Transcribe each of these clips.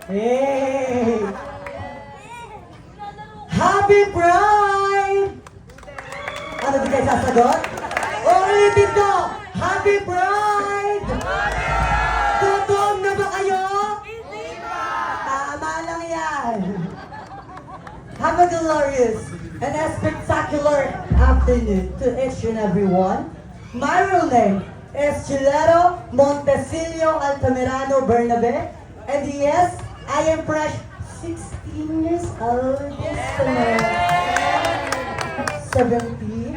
Hey! Happy Pride! Ano di kayo sasagot? Ulitin ko! Happy Pride! Gutom na ba kayo? Hindi pa! Tama lang yan! Have a glorious and a spectacular afternoon to each and everyone. My real name is Chilero Montesilio Altamirano Bernabe, and yes, I am fresh 16 years old this summer. 17,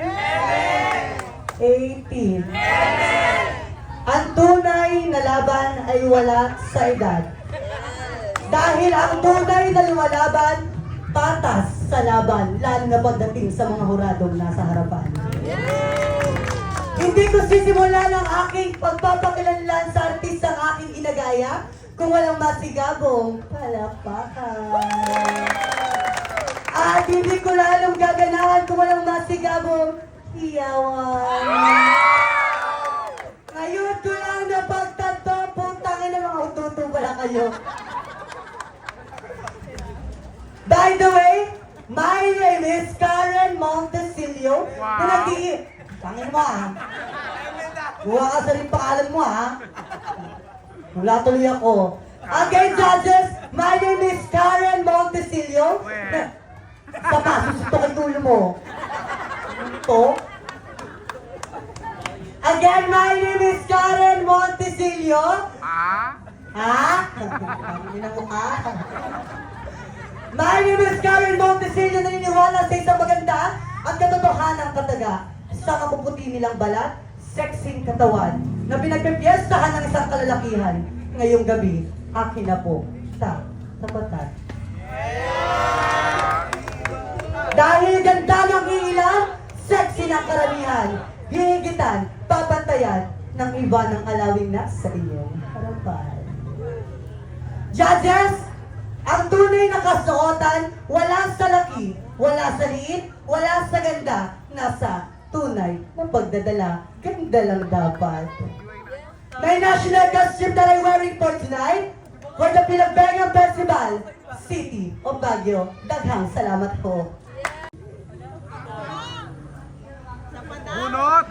18. Ang tunay na laban ay wala sa edad. Dahil ang tunay na lumalaban, patas sa laban, lalo na pagdating sa mga huradong nasa harapan. Hindi ko sisimulan ang aking pagpapakilanlan sa artistang aking inagaya kung walang masigabong palakpakan. At hindi ko lalong gaganahan kung walang masigabong hiyawan. Ngayon ko lang napagtanto, putangin na mga ututo pala kayo. By the way, my name is Karen Montesilio. Wow. Tangin mo ah. Buha ka sa rin pangalan mo ah. Wala tuloy ako. Okay, judges, my name is Karen Montesilio. Sapa, susutokin tulo mo. Ito. Again, my name is Karen Montesilio. Ha? Hindi na mukha. My name is Karen Montesilio, naniniwala sa isang maganda at katotohanang kataga sa kapuputi nilang balat, sexing katawan na pinagpipiestahan ng isang kalalakihan. Ngayong gabi, akin na po tapatan. Dahil ganda ng iilang, sexy ng karamihan, hihigitan, papantayan ng iba ng alawing nasa inyong harapan. Judges, ang tunay na kasuotan, wala sa laki, wala sa liit, wala sa ganda, nasa tunay na pagdadala, ganda lang dapat. May national costume that I'm wearing for tonight for the Pilagbengang Festival, City of Baguio. Daghang salamat po. Bunot!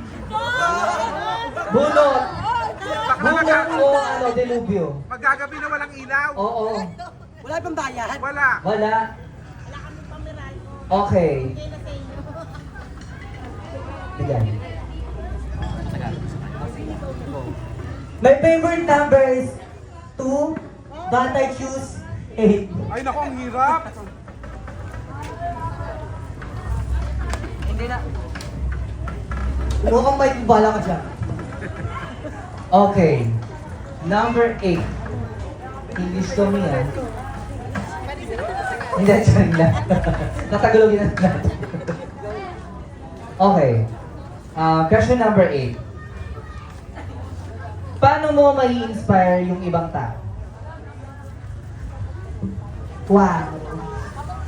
Bunot! Bunot o ano, delubyo? Magagabi na walang ilaw? Oo. Wala bang bayan? Wala. Wala. Okay. Bigyan. My favorite number is 2, but I choose 8. Ay naku, ang hirap. Hindi na. Mukhang may bala ka dyan. Okay. Number 8. English to me ah. Hindi, sorry lang. Natagalogin na natin. Okay. Question number 8. Paano mo mai-inspire yung ibang tao? Wow!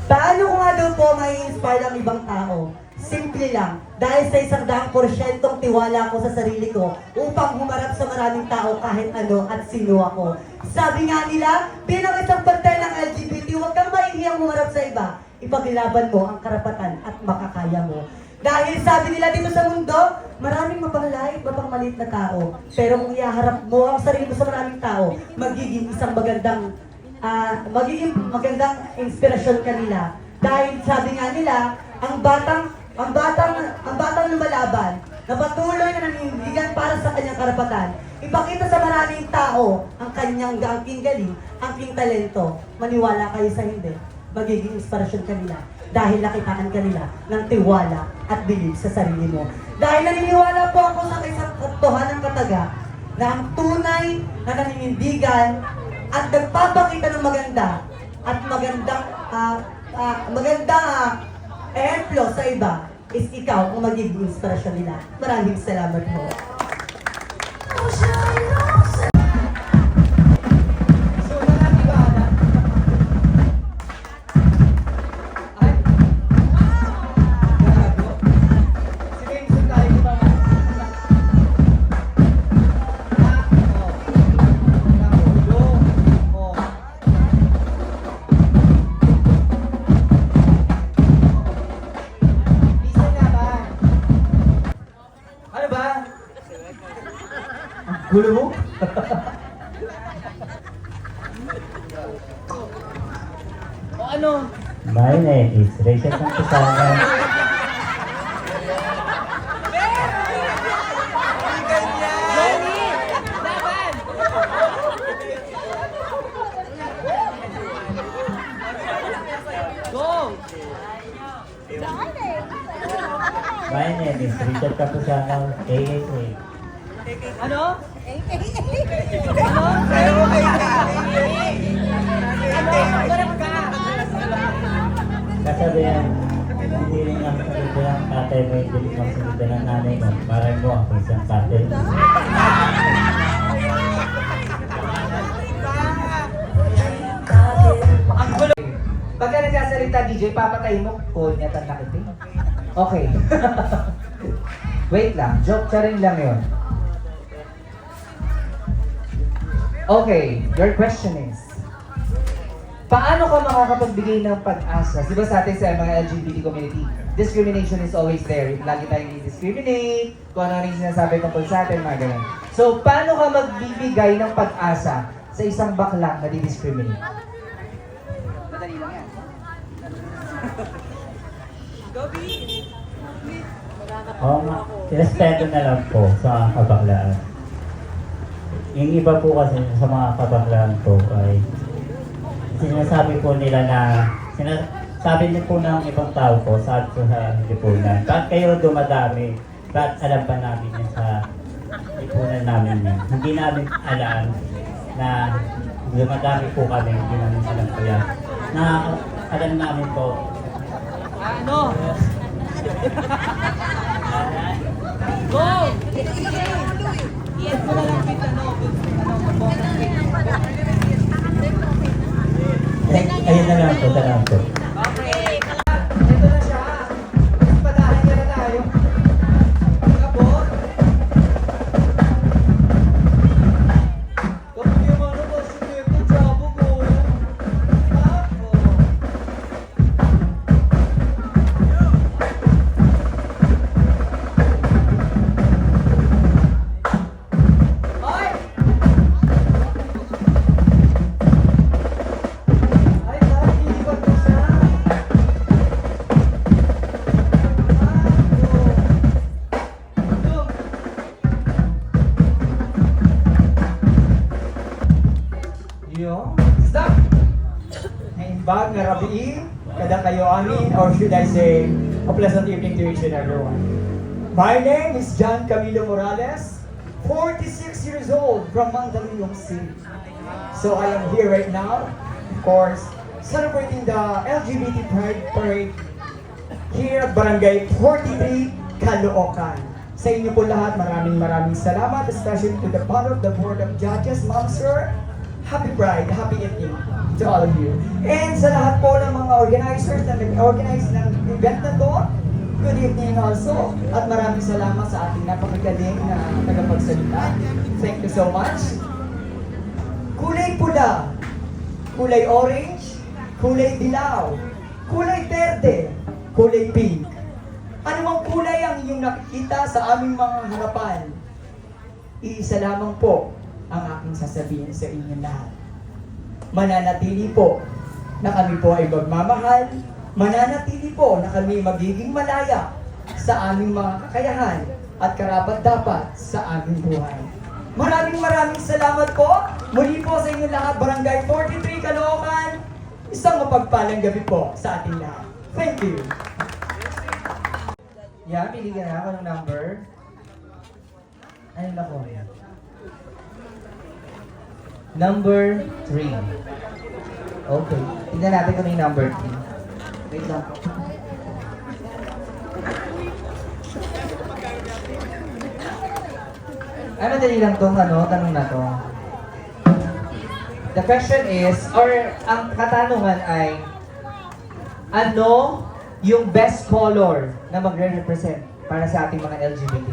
Paano ko nga daw po mai-inspire ang ibang tao? Simple lang. Dahil sa 100% tiwala ko sa sarili ko upang humarap sa maraming tao kahit ano at sino ako. Sabi nga nila, bilang isang parte ng LGBT, huwag kang mahihiyang humarap sa iba. Ipaglaban mo ang karapatan at makakaya mo. Dahil sabi nila dito sa mundo, maraming mapangalait, mapangmaliit na tao. Pero kung ihaharap mo ang sarili mo sa maraming tao, magiging isang magandang inspirasyon kanila. Dahil sabi nga nila, ang batang lumalaban, na patuloy na nanindigan para sa kanyang karapatan, ipakita sa maraming tao ang kanyang angking galing, angking talento. Maniwala kayo sa hindi, magiging inspirasyon kanila. Dahil nakitaan kanila ng tiwala at bilib sa sarili mo. Dahil naniniwala po ako sa isang katotohanan kataga na ang tunay na naninindigan at nagpapakita ng maganda at magandang ehemplo sa iba is ikaw ang magiging inspirasyon nila. Maraming salamat po. Gulo mo? O ano? My name is Rachel Santisaga. Johnny! Laban! Go! My name is Richard Capusano, AKA. Ano? Kasabihan, hindi rin ang sagot ng tatay mo, hindi rin ang sagot ng nanay mo. Maray mo ako isang tatay. Ang gulo. Pagka nagsasalita, DJ, papatayin mo. Call niya tan nakiting. Okay. Wait lang. Joke ka rin lang yun. Okay. Your question is, paano ka makakapagbigay ng pag-asa? Di ba sa atin sa mga LGBT community, discrimination is always there. Lagi tayong i-discriminate, kung ano rin sinasabi tungkol sa atin, mga ganun. So, paano ka magbibigay ng pag-asa sa isang baklang na di-discriminate? Madali lang yan. Oo nga, respeto na lang po sa kabaklaan. Yung iba po kasi sa mga kabaklaan po ay sinasabi po nila na, sabi niyo po ng ibang tao po, sabi ko sa lipunan, bakit kayo dumadami? Bakit alam pa namin yan sa lipunan namin yan? Hindi namin alam na dumadami po kami, hindi namin alam po yan. Na alam namin po, Ano? Go! Yes, mo na lang kita, no? ayun na lang po, salamat po. Okay. Ito na siya. Padahan niya na tayo. Kapot. Kapot yung ano ko, sige po, chabo ko. Ako. Ay! Ay, parang hindi ba ito siya? Yo, stop! Ngayon bag na rabiin, kada kayo amin, or should I say, a pleasant evening to each and everyone. My name is John Camilo Morales, 46 years old from Mandaluyong City. So I am here right now, of course, celebrating the LGBT Pride Parade here at Barangay 43, Caloocan. Sa inyo po lahat, maraming salamat, especially to the panel of the Board of Judges, Ma'am Sir. Happy Pride, happy evening to all of you. And sa lahat po ng mga organizers na nag-organize ng event na to, good evening also. At maraming salamat sa ating napakagaling na tagapagsalita. Thank you so much. Kulay pula, kulay orange, kulay dilaw, kulay berde, kulay pink. Anumang kulay ang inyong nakikita sa aming mga harapan, iisa lamang po ang aking sasabihin sa inyo lahat. Mananatili po na kami po ay magmamahal, mananatili po na kami magiging malaya sa aming mga kakayahan at karapat-dapat sa aming buhay. Maraming salamat po. Muli po sa inyo lahat, Barangay 43 Caloocan. Isang mapagpalang gabi po sa ating lahat. Thank you. Yeah, pili ka na ako ng number. Ano na po? Number 3. Okay. Tignan natin kung ano yung number 3. Wait lang po. Ay, madali lang tong tanong na to. The question is, or ang katanungan ay, ano yung best color na magre-represent para sa ating mga LGBT?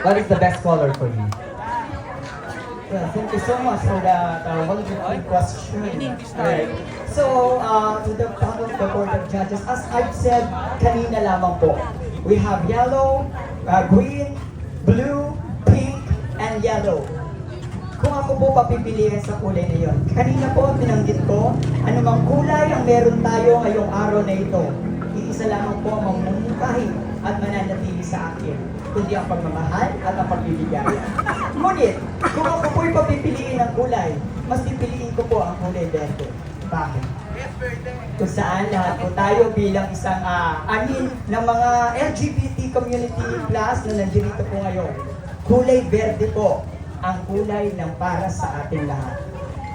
What is the best color for you? Well, thank you so much for that wonderful question. Right. So, to the panel of the Board of Judges, as I've said kanina lamang po, we have yellow, green, blue, pink, and and yellow. Kung ako po papipiliin sa kulay na yon. Kanina po binanggit ko, anumang kulay ang meron tayo ngayong araw na ito. Iisa lamang po ang mamumukahi at mananatili sa akin, kundi ang pagmamahal at ang pagbibigay. Ngunit, kung ako po'y papipiliin ng kulay, mas pipiliin ko po ang kulay berde. Bakit? Kung saan lahat po tayo bilang isang anin ng mga LGBT community plus na nandito po ngayon. Kulay berde po ang kulay ng para sa ating lahat.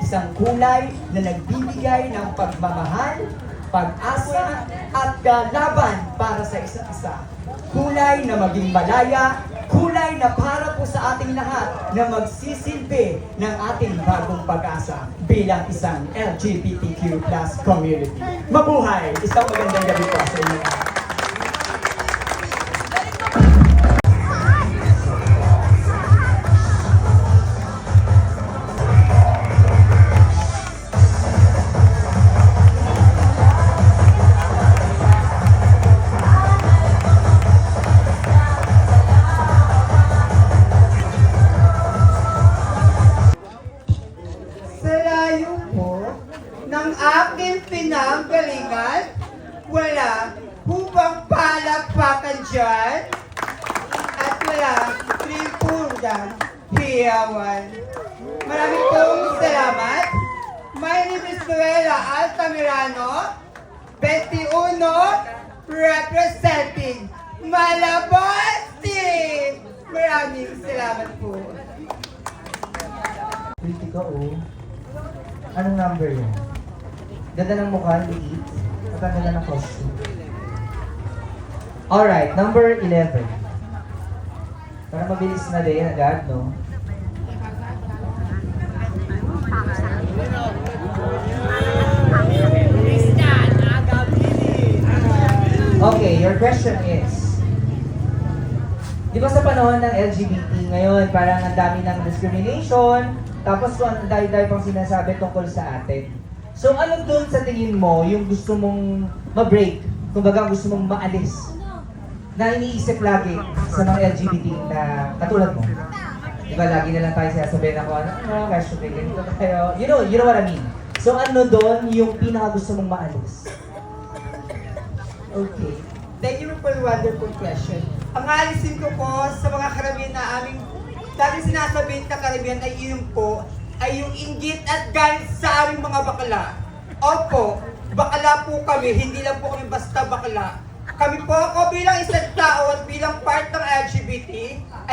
Isang kulay na nagbibigay ng pagmamahal, pag-asa at laban para sa isa't isa. Kulay na maging malaya, kulay na para po sa ating lahat na magsisilbi ng ating bagong pag-asa bilang isang LGBTQ plus community. Mabuhay! Isang magandang gabi po sa inyo. Sa layo po ng aking pinanggalingan, wala hubang palakpakan dyan at wala limpundan hiyawan. Maraming pong salamat. My name is Noela Altamirano, 21, representing Malabon City. Maraming salamat po. Pretty ka, oh. Anong number yun? Ganda ng mukha, liit. At ang ganda ng costume. Alright, number 11. Para mabilis na din agad, no? Okay, your question is, di ba sa panahon ng LGBT ngayon, parang ang dami ng discrimination, tapos kung ang dahil-dahil pang sinasabi tungkol sa atin. So ano dun sa tingin mo yung gusto mong ma-break, kumbaga gusto mong maalis, na iniisip lagi sa mga LGBT na katulad mo? Di ba lagi na lang tayo sinasabihin ako, question ganito tayo. You know what I mean? So ano dun yung pinaka gusto mong maalis? Okay. Thank you for the wonderful question. Ang alisin ko po sa mga karamihan na aming dati sinasabihin na karamihan ay yun po ay yung inggit at galit sa aming mga bakla. Opo, bakla po kami, hindi lang po kami basta bakla. Kami po ako bilang isang tao at bilang part ng LGBT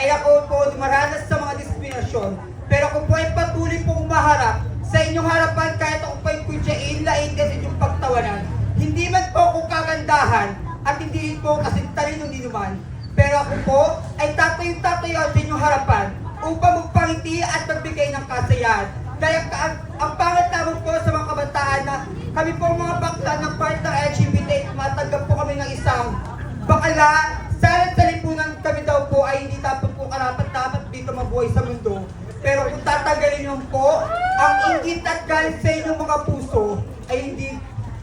ay ako po dumaranas sa mga diskriminasyon. Pero kung po ay patuloy po umaharap sa inyong harapan kahit ako po ay kutsain, lain kasi inyong pagtawanan. Hindi man po ako kagandahan at hindi po kasi talino din naman. Pero ako po ay tatayo sa inyong harapan upang magpangiti at magbigay ng kasayahan. Dahil ang pangat naman po sa mga kabataan na kami po mga bakla ng part ng LGBT, tumatanggap po kami ng isang bakla. Sana sa lipunan kami daw po ay hindi dapat po karapat-dapat dito mabuhay sa mundo. Pero kung tatanggalin niyo po ang inggit at galit sa inyong mga puso, ay hindi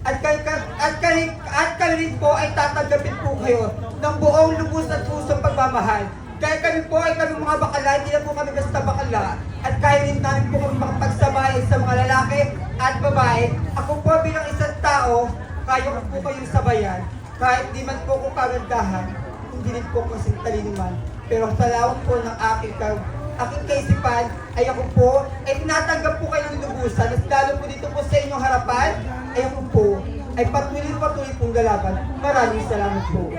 at kami rin po ay tatanggapin po kayo ng buong lubos at pusong pagmamahal. Dahil kami po ay kami mga bakla, hindi na po kami basta bakla. At kaya rin namin po kami makapagsabay sa mga lalaki at babae. Ako po bilang isang tao, kaya ko po kayong sabayan. Kahit di man po ko kagandahan, hindi rin po kasing talino. Pero sa lawak po ng aking kaisipan, ay ako po, ay tinatanggap po kayo ng lubusan. At lalo po dito po sa inyong harapan, ay ako po, ay patuloy pong galaban. Maraming salamat po.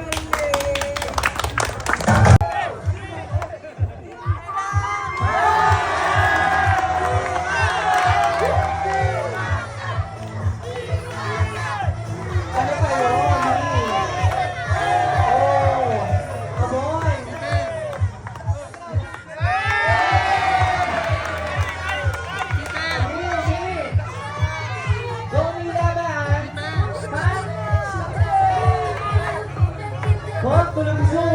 Ano kayo? Oh, come on! Go, Milaban! Hot, tulong mo!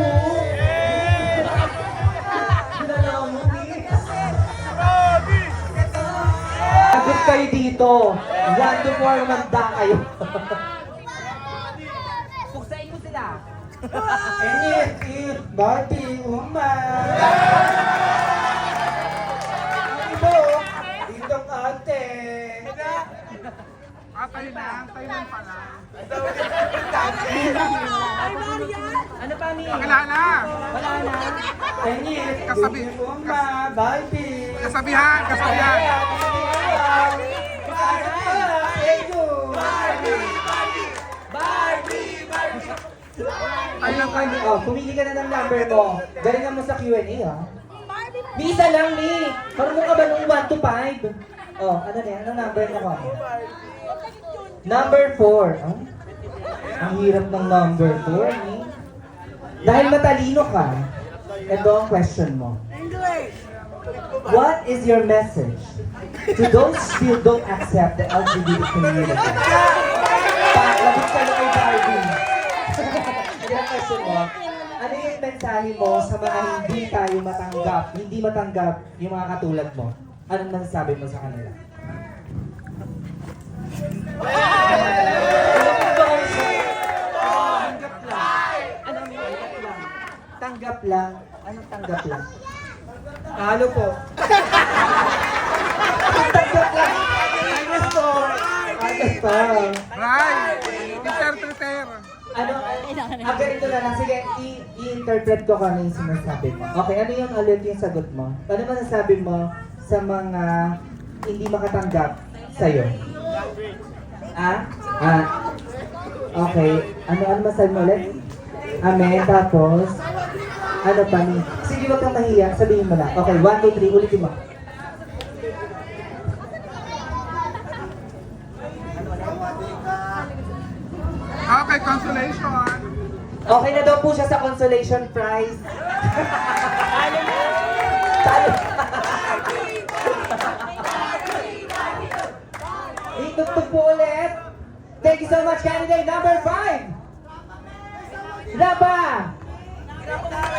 Dalawa mo, Sagot kayo dito. 1 to 4 manda kayo. Suksain mo sila. Init, bati, umay. Tayo lang pala. Ano pa, Mi? Kilala. Wala na. Penis, Kasabi. Barbie. Kasabihan. Tayo lang tayo. Oh, pumili ka na ng number mo. Galingan mo sa Q&A, ha? May isa lang, ni. Marunong ka ba nung 1 to 5? Oh, ano na yan? Anong number na ko? Number 4. Oh? Ang hirap ng number 4, ni. Dahil matalino ka, ito ang question mo. What is your message to those who don't accept the LGBT community? Labot ka na kay Barbie. Hindi ang question mo. Ano yung mensahe mo sa mga hindi matanggap yung mga katulad mo? Anong masasabi mo sa kanila? Tanggap lang. Anong tanggap lang? Ano po? Tanggap lang. Ayos po. Ayos po. Right. Interpreter. Ano? Ganito na lang. Sige, i-interpret ko kung ano yung sinasabi mo. Okay, ano yung ulit yung sagot mo? Ano masasabi mo sa mga hindi makatanggap sa'yo? Okay. Ano masasabi mo ulit? Amen. Tapos, ano pa ni? Sige, wag kang mahiya. Sabihin mo lang. Okay, 1, 2, 3. Ulitin mo. Okay, consolation. Okay na daw po siya sa consolation prize. Talo. Itugtog po ulit. Thank you so much, candidate number 5. Raba! Laban!